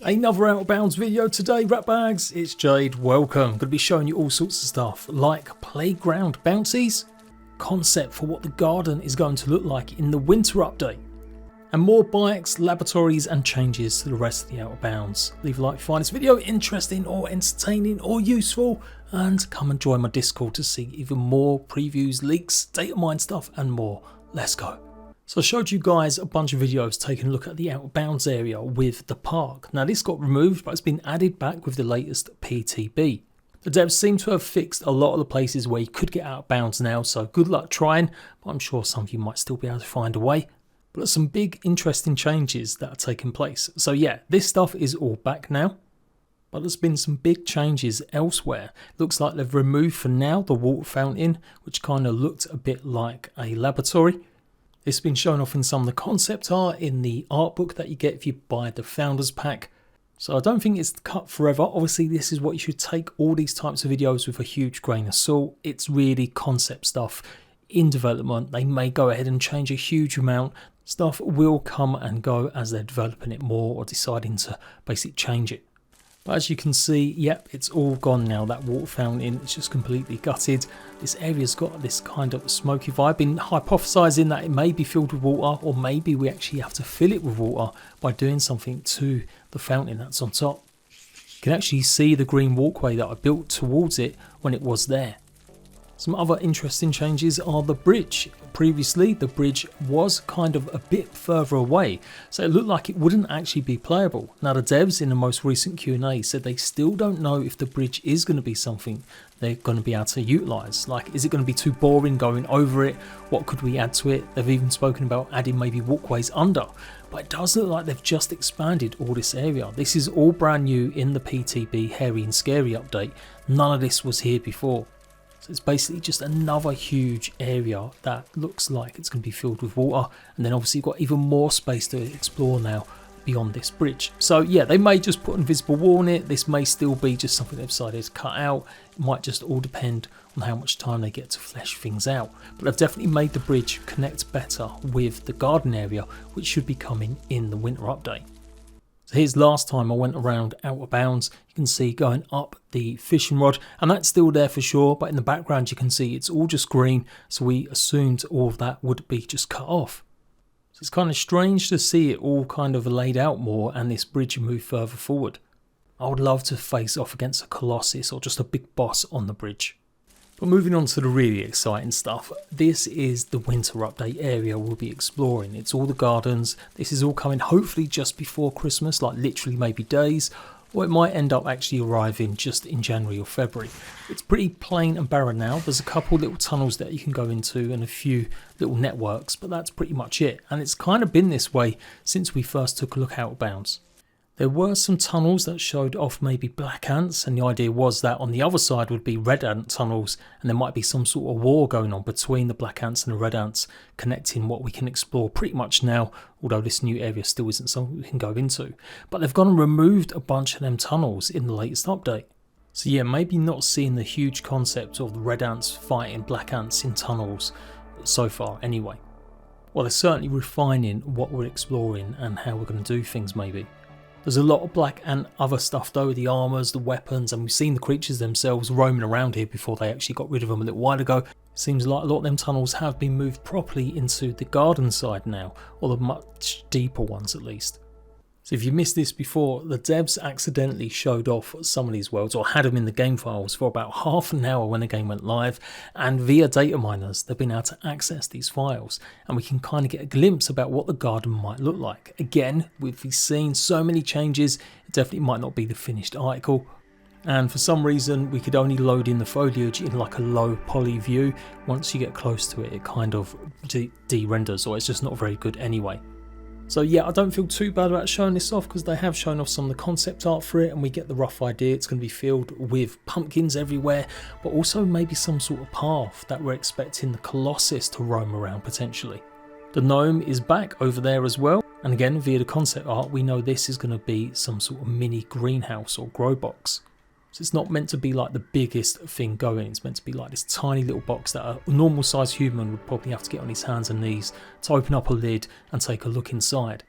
Another Out of Bounds video today, rat bags. It's Jade, welcome. I'm going to be showing you all sorts of stuff like playground bouncies, concept for what the garden is going to look like in the winter update, and more bikes, laboratories and changes to the rest of the Out of Bounds. Leave a like if you find this video interesting or entertaining or useful, and come and join my Discord to see even more previews, leaks, data mine stuff and more. Let's go. So I showed you guys a bunch of videos taking a look at the Out of Bounds area with the park. Now this got removed, but it's been added back with the latest PTB. The devs seem to have fixed a lot of the places where you could get out of bounds now, so good luck trying, but I'm sure some of you might still be able to find a way. But there's some big interesting changes that are taking place. So yeah, this stuff is all back now, but there's been some big changes elsewhere. Looks like they've removed for now the water fountain, which kind of looked a bit like a laboratory. It's been shown off in some of the concept art in the art book that you get if you buy the Founders Pack. So I don't think it's cut forever. Obviously this is what you should take all these types of videos with a huge grain of salt. It's really concept stuff in development. They may go ahead and change a huge amount. Stuff will come and go as they're developing it more or deciding to basically change it. But as you can see, yep, it's all gone now. That water fountain is just completely gutted. This area's got this kind of smoky vibe. I've been hypothesizing that it may be filled with water, or maybe we actually have to fill it with water by doing something to the fountain that's on top. You can actually see the green walkway that I built towards it when it was there. Some other interesting changes are the bridge. Previously, the bridge was kind of a bit further away, so it looked like it wouldn't actually be playable. Now the devs in the most recent Q&A said they still don't know if the bridge is going to be something they're going to be able to utilise. Like, is it going to be too boring going over it? What could we add to it? They've even spoken about adding maybe walkways under. But it does look like they've just expanded all this area. This is all brand new in the PTB Hairy and Scary update. None of this was here before. So it's basically just another huge area that looks like it's going to be filled with water, and then obviously you've got even more space to explore now beyond this bridge. So yeah, they may just put an invisible wall on it. This may still be just something they've decided to cut out. It might just all depend on how much time they get to flesh things out. But they've definitely made the bridge connect better with the garden area, which should be coming in the winter update. So here's last time I went around Out of Bounds. You can see going up the fishing rod, and that's still there for sure, but in the background you can see it's all just green, so we assumed all of that would be just cut off. So it's kind of strange to see it all kind of laid out more and this bridge move further forward. I would love to face off against a Colossus or just a big boss on the bridge. But moving on to the really exciting stuff, this is the winter update area we'll be exploring. It's all the gardens. This is all coming hopefully just before Christmas, like literally maybe days, or it might end up actually arriving just in January or February. It's pretty plain and barren now. There's a couple little tunnels that you can go into and a few little networks, but that's pretty much it. And it's kind of been this way since we first took a look Out of Bounds. There were some tunnels that showed off maybe black ants, and the idea was that on the other side would be red ant tunnels, and there might be some sort of war going on between the black ants and the red ants, connecting what we can explore pretty much now, although this new area still isn't something we can go into. But they've gone and removed a bunch of them tunnels in the latest update. So yeah, maybe not seeing the huge concept of the red ants fighting black ants in tunnels so far anyway. Well, they're certainly refining what we're exploring and how we're going to do things maybe. There's a lot of black and other stuff though, the armours, the weapons, and we've seen the creatures themselves roaming around here before they actually got rid of them a little while ago. Seems like a lot of them tunnels have been moved properly into the garden side now, or the much deeper ones at least. So if you missed this before, the devs accidentally showed off some of these worlds, or had them in the game files for about half an hour when the game went live, and via data miners they've been able to access these files, and we can kind of get a glimpse about what the garden might look like. Again, we've seen so many changes, it definitely might not be the finished article, and for some reason we could only load in the foliage in like a low poly view. Once you get close to it, it kind of de-renders, or it's just not very good anyway. So yeah, I don't feel too bad about showing this off because they have shown off some of the concept art for it, and we get the rough idea. It's going to be filled with pumpkins everywhere, but also maybe some sort of path that we're expecting the Colossus to roam around potentially. The gnome is back over there as well, and again via the concept art we know this is going to be some sort of mini greenhouse or grow box. So it's not meant to be like the biggest thing going, it's meant to be like this tiny little box that a normal sized human would probably have to get on his hands and knees to open up a lid and take a look inside.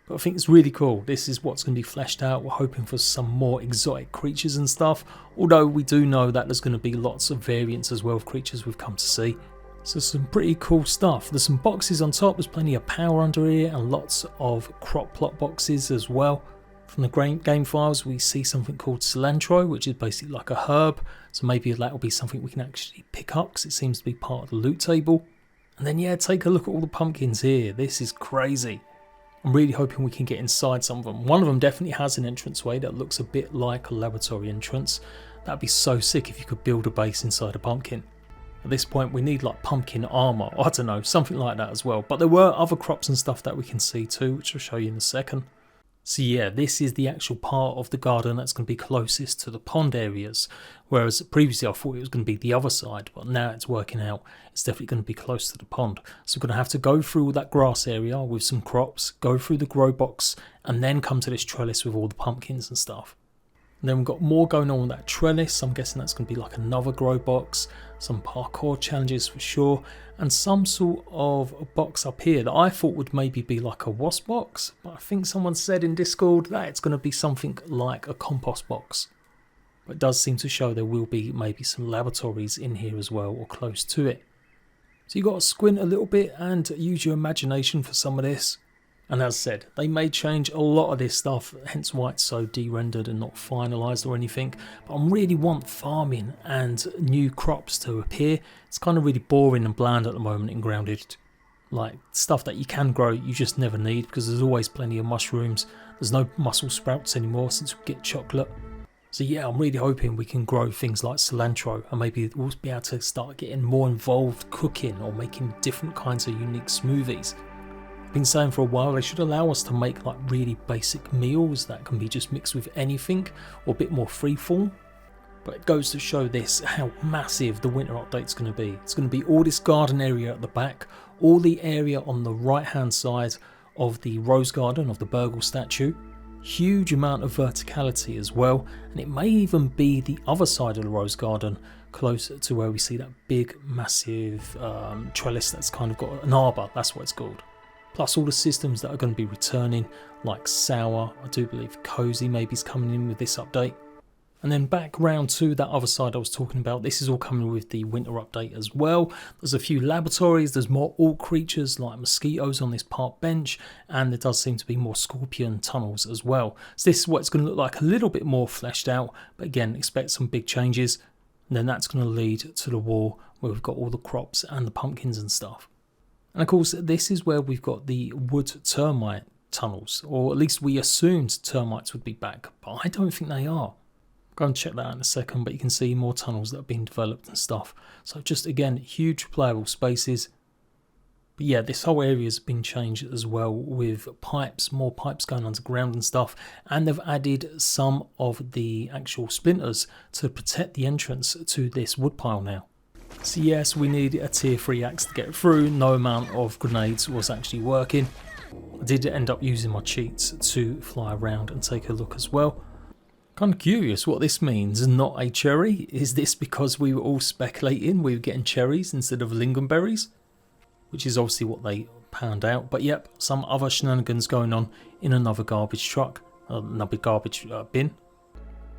But I think it's really cool. This is what's going to be fleshed out. We're hoping for some more exotic creatures and stuff. Although we do know that there's going to be lots of variants as well of creatures we've come to see. So some pretty cool stuff. There's some boxes on top. There's plenty of power under here and lots of crop plot boxes as well. From the game files we see something called cilantro, which is basically like a herb. So maybe that will be something we can actually pick up because it seems to be part of the loot table. And then yeah, take a look at all the pumpkins here. This is crazy. I'm really hoping we can get inside some of them. One of them definitely has an entranceway that looks a bit like a laboratory entrance. That'd be so sick if you could build a base inside a pumpkin. At this point we need like pumpkin armor, I don't know, something like that as well. But there were other crops and stuff that we can see too, which I'll show you in a second. So yeah, this is the actual part of the garden that's going to be closest to the pond areas. Whereas previously I thought it was going to be the other side, but now it's working out. It's definitely going to be close to the pond. So we're going to have to go through that grass area with some crops, go through the grow box, and then come to this trellis with all the pumpkins and stuff. And then we've got more going on with that trellis. I'm guessing that's going to be like another grow box, some parkour challenges for sure, and some sort of box up here that I thought would maybe be like a wasp box, but I think someone said in Discord that it's going to be something like a compost box. But it does seem to show there will be maybe some laboratories in here as well, or close to it. So you've got to squint a little bit and use your imagination for some of this. And as I said, they may change a lot of this stuff, hence why it's so de-rendered and not finalised or anything. But I really want farming and new crops to appear. It's kind of really boring and bland at the moment in Grounded. Like stuff that you can grow, you just never need because there's always plenty of mushrooms. There's no mussel sprouts anymore since we get chocolate. So yeah, I'm really hoping we can grow things like cilantro and maybe we'll be able to start getting more involved cooking or making different kinds of unique smoothies. Been saying for a while they should allow us to make like really basic meals that can be just mixed with anything or a bit more freeform. But it goes to show this how massive the winter update's going to be. It's going to be all this garden area at the back, all the area on the right hand side of the rose garden of the Burgle statue, huge amount of verticality as well, and it may even be the other side of the rose garden closer to where we see that big massive trellis that's kind of got an arbour, that's what it's called. Plus all the systems that are going to be returning, like Sour, I do believe Cozy maybe is coming in with this update. And then back round to that other side I was talking about, this is all coming with the winter update as well. There's a few laboratories, there's more alt creatures like mosquitoes on this park bench, and there does seem to be more scorpion tunnels as well. So this is what it's going to look like, a little bit more fleshed out, but again expect some big changes. And then that's going to lead to the wall where we've got all the crops and the pumpkins and stuff. And of course this is where we've got the wood termite tunnels, or at least we assumed termites would be back, but I don't think they are. Go and check that out in a second, but you can see more tunnels that have been developed and stuff. So just again, huge playable spaces. But yeah, this whole area has been changed as well with pipes, more pipes going underground and stuff. And they've added some of the actual splinters to protect the entrance to this woodpile now. So yes, we need a tier 3 axe to get through. No amount of grenades was actually working. I did end up using my cheats to fly around and take a look as well. Kind of curious what this means, not a cherry. Is this because we were all speculating we were getting cherries instead of lingonberries? Which is obviously what they panned out. But yep, some other shenanigans going on in another garbage truck, another garbage bin.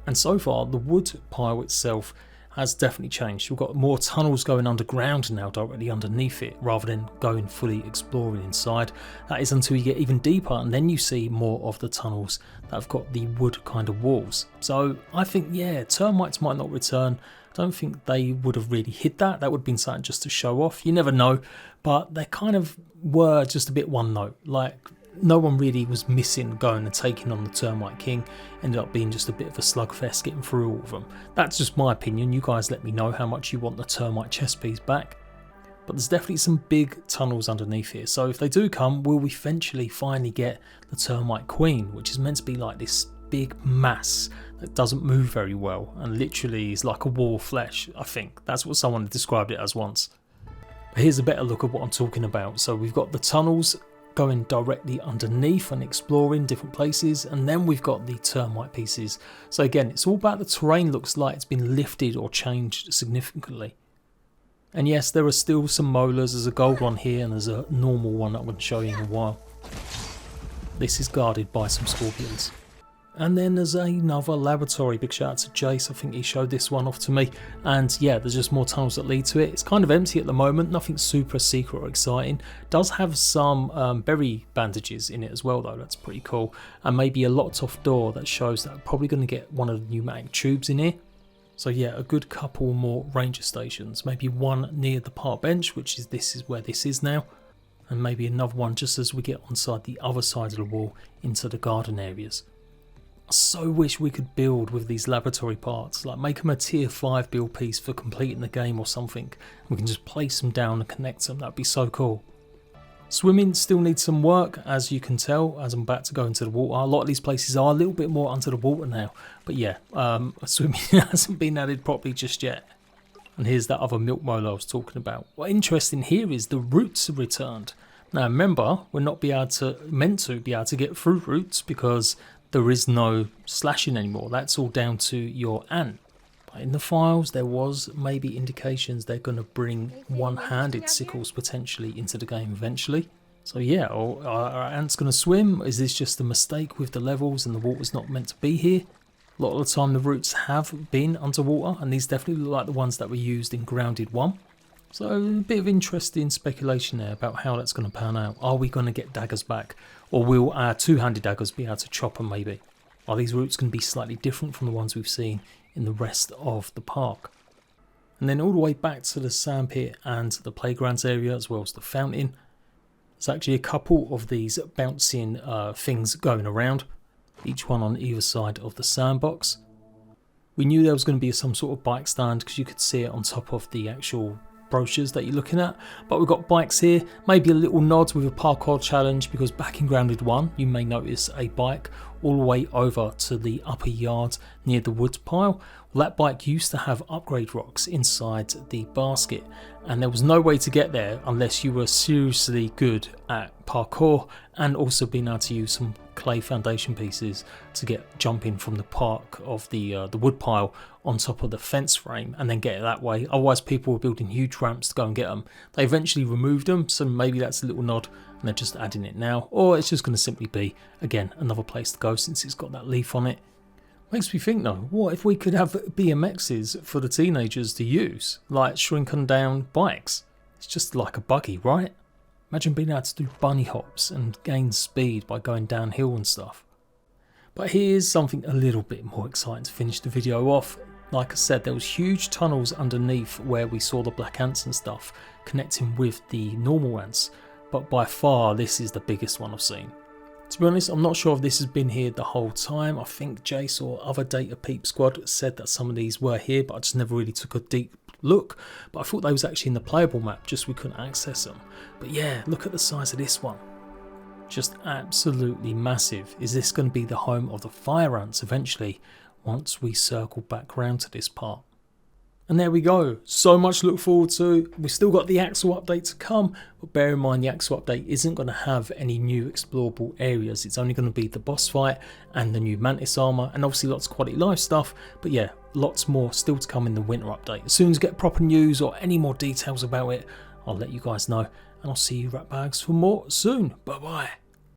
And so far, the wood pile itself has definitely changed. We've got more tunnels going underground now, directly underneath it, rather than going fully exploring inside. That is until you get even deeper, and then you see more of the tunnels that have got the wood kind of walls. So I think, yeah, termites might not return. I don't think they would have really hid that. That would have been something just to show off. You never know, but they kind of were just a bit one note. Like, no one really was missing going and taking on the Termite King. Ended up being just a bit of a slugfest getting through all of them. That's just my opinion. You guys let me know how much you want the termite chest piece back. But there's definitely some big tunnels underneath here. So if they do come, we'll eventually finally get the Termite Queen, which is meant to be like this big mass that doesn't move very well and literally is like a wall of flesh, I think. That's what someone described it as once. But here's a better look at what I'm talking about. So we've got the tunnels going directly underneath and exploring different places, and then we've got the termite pieces. So again, it's all about the terrain. Looks like it's been lifted or changed significantly. And yes, there are still some molars. There's a gold one here and there's a normal one that I'm going to show you in a while. this is guarded by some scorpions. And then there's another laboratory. Big shout out to Jace, I think he showed this one off to me. And yeah, there's just more tunnels that lead to it. It's kind of empty at the moment, nothing super secret or exciting. Does have some berry bandages in it as well though, that's pretty cool. And maybe a locked off door that shows that I'm probably going to get one of the pneumatic tubes in here. So yeah, a good couple more ranger stations. Maybe one near the park bench, which is where this is now. And maybe another one just as we get onside the other side of the wall into the garden areas. I so wish we could build with these laboratory parts, like make them a tier 5 build piece for completing the game or something. We can just place them down and connect them, that'd be so cool. Swimming still needs some work, as you can tell, as I'm about to go into the water. A lot of these places are a little bit more under the water now, but yeah, swimming hasn't been added properly just yet. And here's that other milk molar I was talking about. What's interesting here is the roots are returned. Now remember, we're not meant to be able to get through roots because there is no slashing anymore. That's all down to your ant. But in the files there was maybe indications they're going to bring one-handed sickles potentially into the game eventually. So yeah, are our ants going to swim? Is this just a mistake with the levels and the water's not meant to be here? A lot of the time the roots have been underwater, and these definitely look like the ones that were used in Grounded 1. So a bit of interesting speculation there about how that's going to pan out. Are we going to get daggers back? Or will our two-handed daggers be able to chop them maybe? Are these roots going to be slightly different from the ones we've seen in the rest of the park? And then all the way back to the sandpit and the playgrounds area as well as the fountain. There's actually a couple of these bouncing things going around. Each one on either side of the sandbox. We knew there was going to be some sort of bike stand because you could see it on top of the actual brochures that you're looking at, but we've got bikes here, maybe a little nod with a parkour challenge, because back in Grounded 1 you may notice a bike all the way over to the upper yard near the wood pile. Well, that bike used to have upgrade rocks inside the basket, and there was no way to get there unless you were seriously good at parkour and also being able to use some clay foundation pieces to get jumping from the park of the wood pile on top of the fence frame and then get it that way. Otherwise people were building huge ramps to go and get them. They eventually removed them, so maybe that's a little nod and they're just adding it now, or it's just going to simply be again another place to go since it's got that leaf on it. Makes me think though, what if we could have BMXs for the teenagers to use, like shrunken down bikes? It's just like a buggy, right? Imagine being able to do bunny hops and gain speed by going downhill and stuff. But here's something a little bit more exciting to finish the video off. Like I said, there was huge tunnels underneath where we saw the black ants and stuff connecting with the normal ants, but by far this is the biggest one I've seen. To be honest, I'm not sure if this has been here the whole time. I think Jace or other Data Peep Squad said that some of these were here, but I just never really took a deep look. But I thought they was actually in the playable map, just we couldn't access them. But yeah, look at the size of this one. Just absolutely massive. Is this going to be the home of the fire ants eventually, once we circle back round to this part? And there we go, so much to look forward to. We've still got the Axel update to come, but bear in mind the Axel update isn't going to have any new explorable areas. It's only going to be the boss fight and the new Mantis armor, and obviously lots of quality life stuff. But yeah, lots more still to come in the winter update. As soon as I get proper news or any more details about it, I'll let you guys know, and I'll see you rat bags for more soon. Bye bye.